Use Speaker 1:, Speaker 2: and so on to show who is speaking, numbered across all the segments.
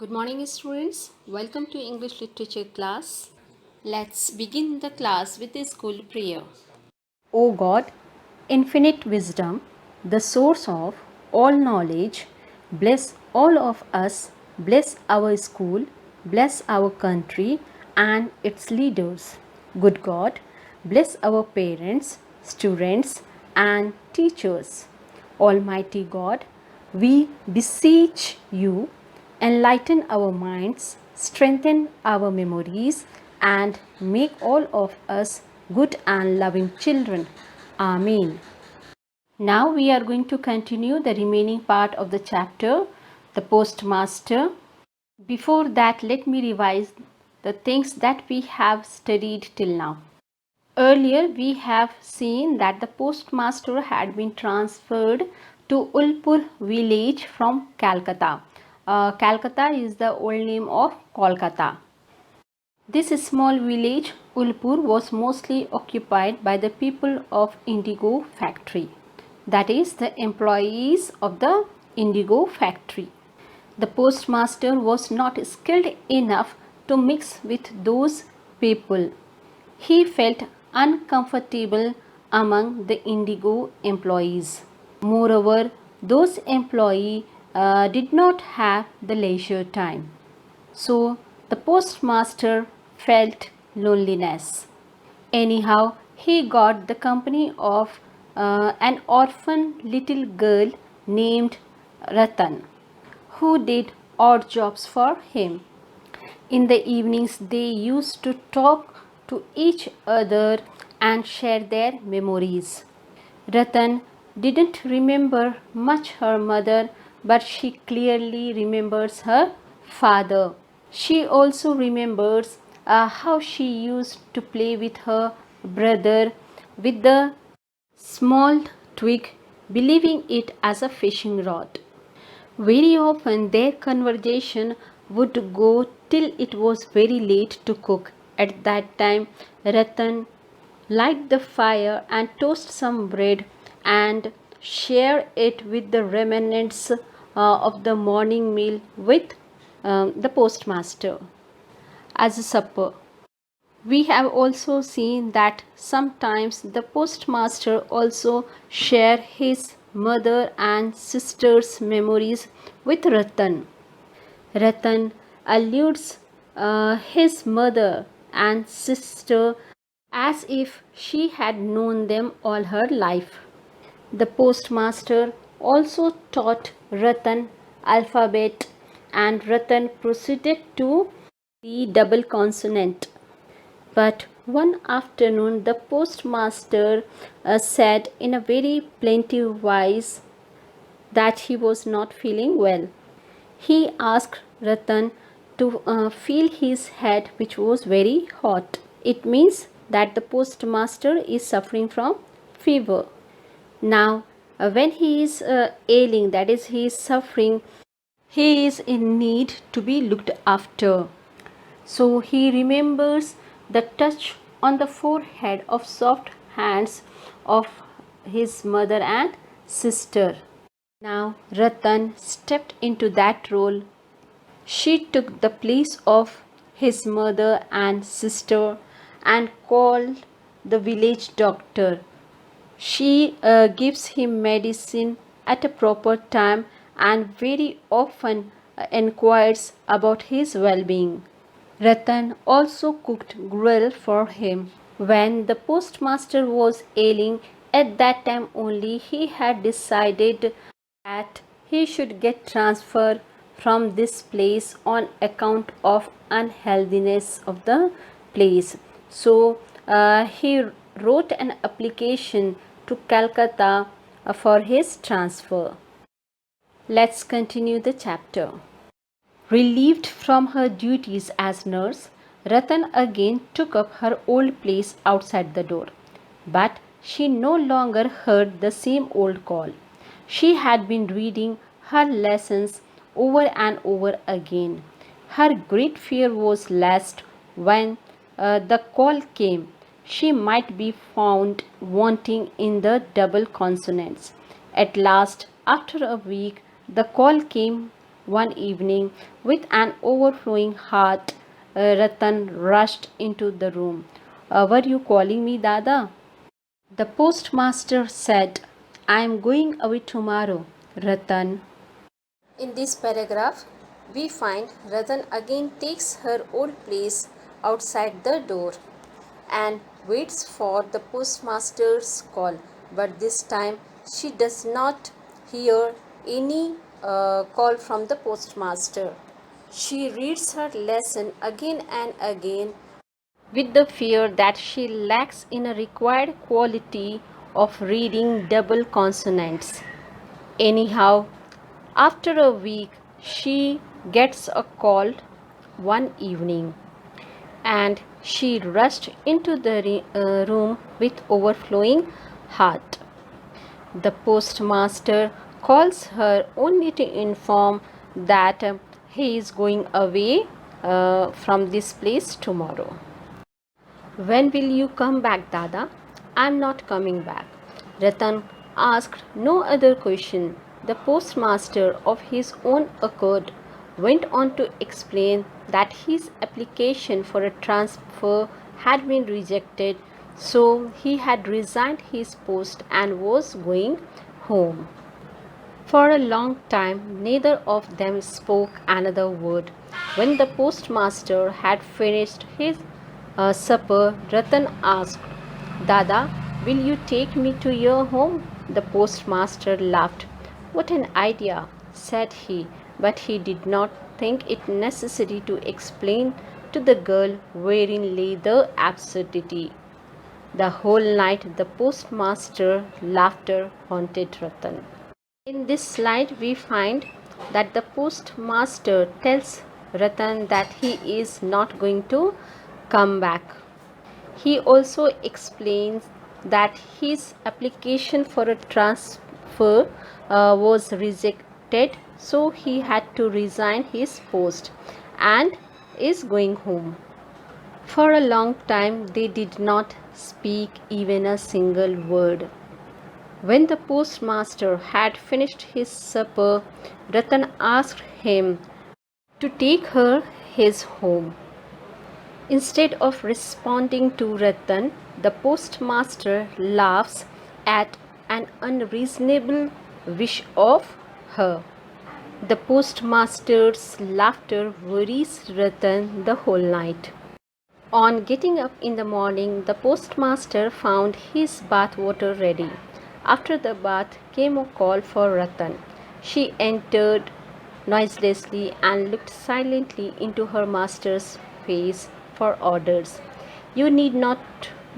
Speaker 1: Good morning, students. Welcome to English Literature class. Let's begin the class with a school prayer.
Speaker 2: O God, infinite wisdom, the source of all knowledge, bless all of us, bless our school, bless our country and its leaders. Good God, bless our parents, students, and teachers. Almighty God, we beseech you, enlighten our minds, strengthen our memories, and make all of us good and loving children. Amen. Now we are going to continue the remaining part of the chapter, the postmaster. Before that, let me revise the things that we have studied till now. Earlier, we have seen that the postmaster had been transferred to Ulpur village from Calcutta. Calcutta is the old name of Kolkata. This small village, Ulpur, was mostly occupied by the people of indigo factory, that is, the employees of the indigo factory. The postmaster was not skilled enough to mix with those people. He felt uncomfortable among the indigo employees. Moreover, those employees did not have the leisure time. So the postmaster felt loneliness. Anyhow, he got the company of an orphan little girl named Ratan, who did odd jobs for him. In the evenings, they used to talk to each other and share their memories. Ratan didn't remember much her mother, but she clearly remembers her father. She also remembers how she used to play with her brother with the small twig, believing it as a fishing rod. Very often their conversation would go till it was very late to cook. At that time, Ratan light the fire and toast some bread and share it with the remnants of the morning meal with the postmaster as a supper. We have also seen that sometimes the postmaster also share his mother and sister's memories with Ratan. Ratan alludes his mother and sister as if she had known them all her life. The postmaster also taught Ratan alphabet and Ratan proceeded to the double consonant. But one afternoon the postmaster said in a very plaintive voice that he was not feeling well. He asked Ratan to feel his head, which was very hot. It means that the postmaster is suffering from fever. Now, when he is ailing, that is, he is suffering, he is in need to be looked after. So he remembers the touch on the forehead of soft hands of his mother and sister. Now Ratan stepped into that role. She took the place of his mother and sister and called the village doctor. She gives him medicine at a proper time and very often inquires about his well being. Ratan also cooked gruel for him. When the postmaster was ailing, at that time only he had decided that he should get transferred from this place on account of unhealthiness of the place. So he wrote an application to Calcutta for his transfer. Let's continue the chapter. Relieved from her duties as nurse, Ratan again took up her old place outside the door. But she no longer heard the same old call. She had been reading her lessons over and over again. Her great fear was lest when the call came, she might be found wanting in the double consonants. At last, after a week, the call came One evening, with an overflowing heart, Ratan rushed into the room. Were you calling me, Dada? The postmaster said, I am going away tomorrow, Ratan.
Speaker 1: In this paragraph, we find Ratan again takes her old place outside the door and waits for the postmaster's call, but this time she does not hear any call from the postmaster. She reads her lesson again and again with the fear that she lacks in a required quality of reading double consonants. Anyhow, after a week, she gets a call one evening and she rushed into the room with overflowing heart. The postmaster calls her only to inform that he is going away from this place tomorrow. When will you come back, Dada? I'm not coming back. Ratan asked no other question. The postmaster, of his own accord, went on to explain that his application for a transfer had been rejected, so he had resigned his post and was going home. For a long time, neither of them spoke another word. When the postmaster had finished his supper, Ratan asked, Dada, will you take me to your home? The postmaster laughed. What an idea, said he, but he did not think it necessary to explain to the girl wherein lay the absurdity. The whole night the postmaster laughter haunted Ratan. In this slide we find that the postmaster tells Ratan that he is not going to come back. He also explains that his application for a transfer was rejected, so he had to resign his post and is going home. For a long time they did not speak even a single word. When the postmaster had finished his supper, Ratan asked him to take her his home. Instead of responding to Ratan, the postmaster laughs at an unreasonable wish of her. The postmaster's laughter worries Ratan the whole night. On getting up in the morning, the postmaster found his bath water ready. After the bath came a call for Ratan. She entered noiselessly and looked silently into her master's face for orders. You need not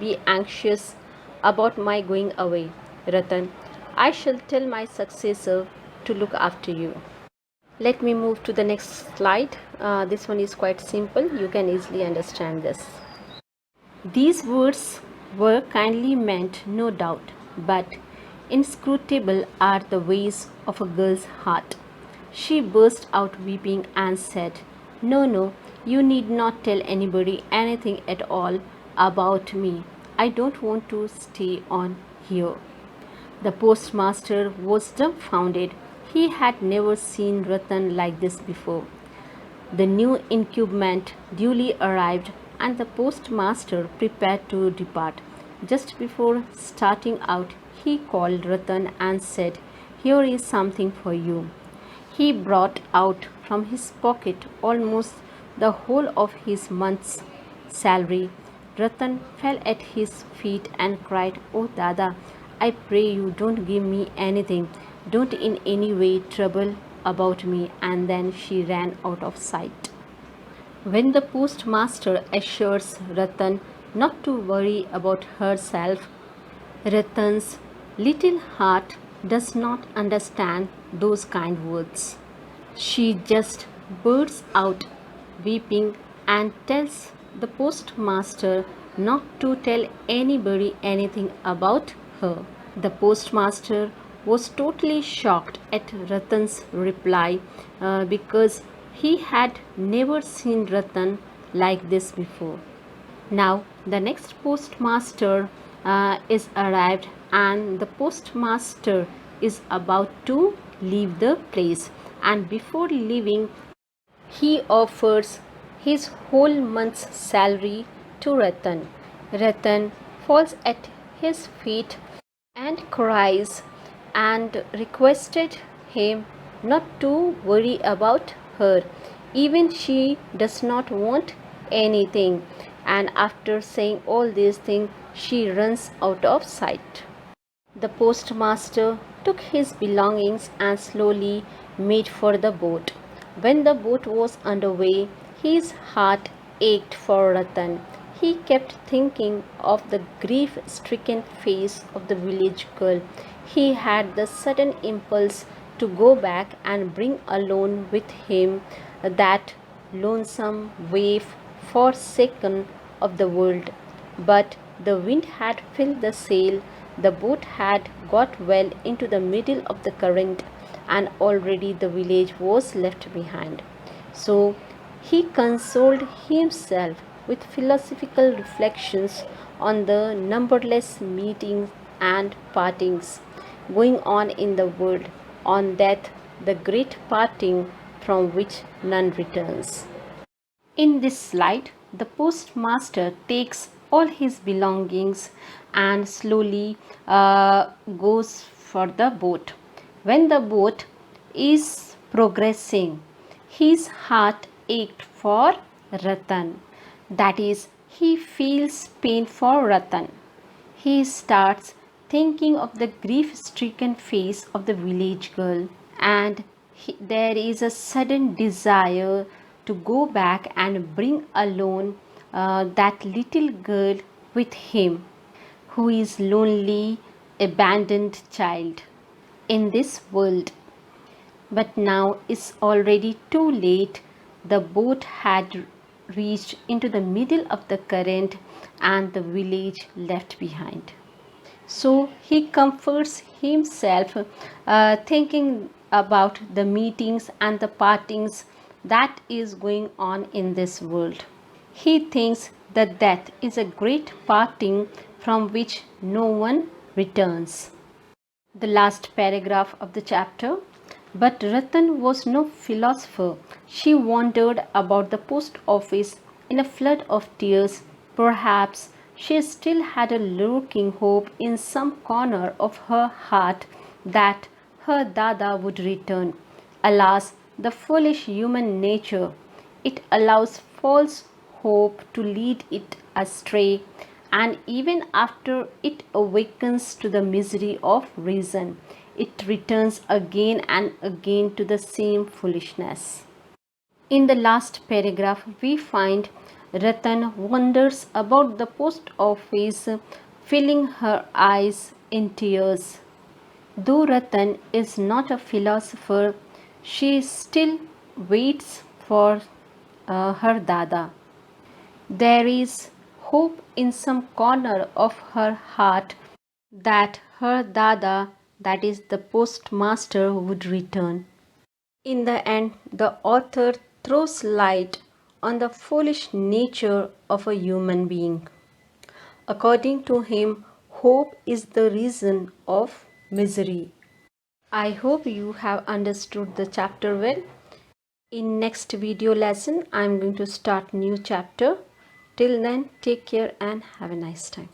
Speaker 1: be anxious about my going away, Ratan. I shall tell my successor to look after you. Let me move to the next slide. This one is quite simple. You can easily understand this. These words were kindly meant, no doubt, but inscrutable are the ways of a girl's heart. She burst out weeping and said, No, no, you need not tell anybody anything at all about me. I don't want to stay on here. The postmaster was dumbfounded. He had never seen Ratan like this before. The new incumbent duly arrived and the postmaster prepared to depart. Just before starting out, he called Ratan and said, Here is something for you. He brought out from his pocket almost the whole of his month's salary. Ratan fell at his feet and cried, Oh Dada, I pray you don't give me anything. Don't in any way trouble about me. And then she ran out of sight. When the postmaster assures Ratan not to worry about herself, Ratan's little heart does not understand those kind words. She just bursts out weeping and tells the postmaster not to tell anybody anything about her. The postmaster was totally shocked at Ratan's reply because he had never seen Ratan like this before. Now the next postmaster is arrived and the postmaster is about to leave the place,
Speaker 2: and before leaving, he offers his whole month's salary to Ratan. Ratan falls at his feet and cries and requested him not to worry about her. Even she does not want anything. And after saying all these things, she runs out of sight. The postmaster took his belongings and slowly made for the boat. When the boat was underway, his heart ached for Ratan. He kept thinking of the grief stricken face of the village girl. He had the sudden impulse to go back and bring alone with him that lonesome waif forsaken of the world. But the wind had filled the sail, the boat had got well into the middle of the current, and already the village was left behind. So he consoled himself with philosophical reflections on the numberless meetings and partings going on in the world, on death, the great parting from which none returns. In this slide, the postmaster takes all his belongings and slowly goes for the boat. When the boat is progressing, his heart ached for Ratan. That is, he feels pain for Ratan. He starts thinking of the grief stricken face of the village girl, and there is a sudden desire to go back and bring alone that little girl with him, who is lonely, abandoned child in this world. But now it's already too late. The boat had reached into the middle of the current and the village left behind. So he comforts himself thinking about the meetings and the partings that is going on in this world. He thinks that death is a great parting from which no one returns. The last paragraph of the chapter. But Ratan was no philosopher. She wandered about the post office in a flood of tears. Perhaps she still had a lurking hope in some corner of her heart that her Dada would return. Alas, the foolish human nature! It allows false hope to lead it astray, and even after it awakens to the misery of reason, it returns again and again to the same foolishness. In the last paragraph, we find Ratan wanders about the post office, filling her eyes in tears. Though Ratan is not a philosopher, she still waits for her Dada. There is hope in some corner of her heart that her Dada, that is the postmaster, would return. In the end, the author throws light on the foolish nature of a human being. According to him, hope is the reason of misery. I hope you have understood the chapter well. In next video lesson, I am going to start new chapter. Till then, take care and have a nice time.